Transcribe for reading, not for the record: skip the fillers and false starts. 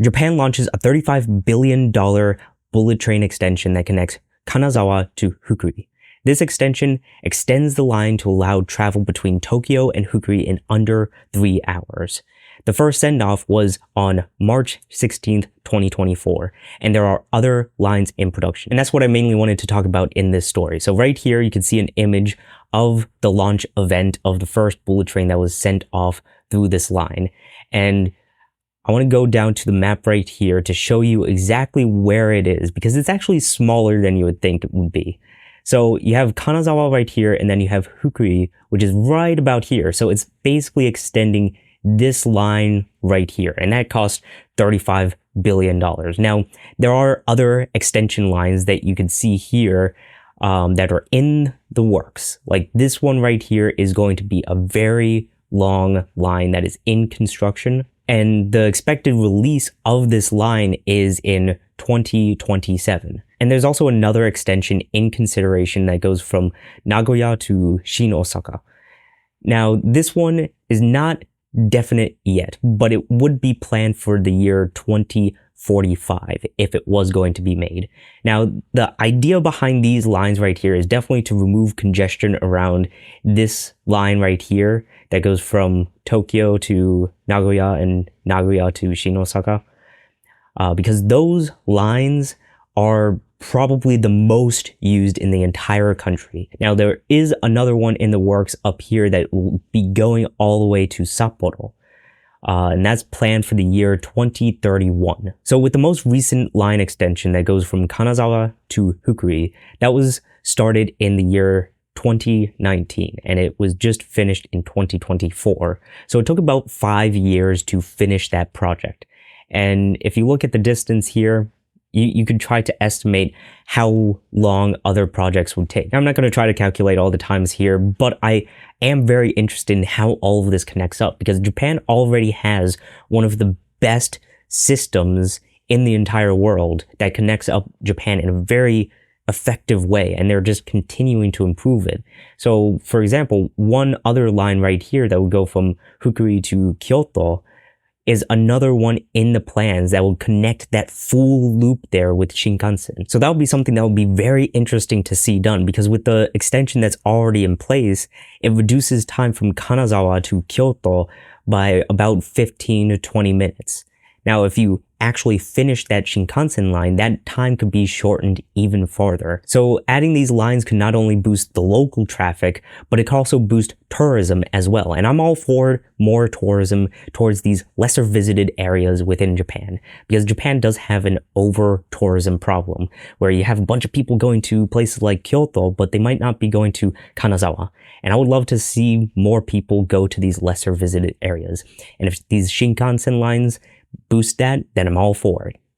Japan launches a $35 billion bullet train extension that connects Kanazawa to Hokuri. This extension extends the line to allow travel between Tokyo and Hokuri in under 3 hours. The first send-off was on March 16th, 2024, and there are other lines in production. And that's what I mainly wanted to talk about in this story. So right here, you can see an image of the launch event of the first bullet train that was sent off through this line. And I want to go down to the map right here to show you exactly where it is, because it's actually smaller than you would think it would be. So you have Kanazawa right here, and then you have Hokuri, which is right about here. So it's basically extending this line right here, and that cost $35 billion. Now, there are other extension lines that you can see here that are in the works. Like this one right here is going to be a very long line that is in construction, and the expected release of this line is in 2027. And there's also another extension in consideration that goes from Nagoya to Osaka. Now, this one is not definite yet, but it would be planned for the year 2045 if it was going to be made. Now, the idea behind these lines right here is definitely to remove congestion around this line right here that goes from Tokyo to Nagoya and Nagoya to Osaka, because those lines are probably the most used in the entire country. Now, there is another one in the works up here that will be going all the way to Sapporo, and that's planned for the year 2031. So with the most recent line extension that goes from Kanazawa to Hokuri, that was started in the year 2019, and it was just finished in 2024. So it took about 5 years to finish that project. And if you look at the distance here, you could try to estimate how long other projects would take. I'm not going to try to calculate all the times here, but I am very interested in how all of this connects up, because Japan already has one of the best systems in the entire world that connects up Japan in a very effective way, and they're just continuing to improve it. So, for example, one other line right here that would go from Hokuri to Kyoto is another one in the plans that will connect that full loop there with Shinkansen. So that would be something that would be very interesting to see done, because with the extension that's already in place, it reduces time from Kanazawa to Kyoto by about 15 to 20 minutes. Now, if you actually finish that Shinkansen line, that time could be shortened even farther. So adding these lines could not only boost the local traffic, but it could also boost tourism as well. And I'm all for more tourism towards these lesser visited areas within Japan, because Japan does have an over-tourism problem, where you have a bunch of people going to places like Kyoto, but they might not be going to Kanazawa. And I would love to see more people go to these lesser visited areas. And if these Shinkansen lines boost that, then I'm all for it.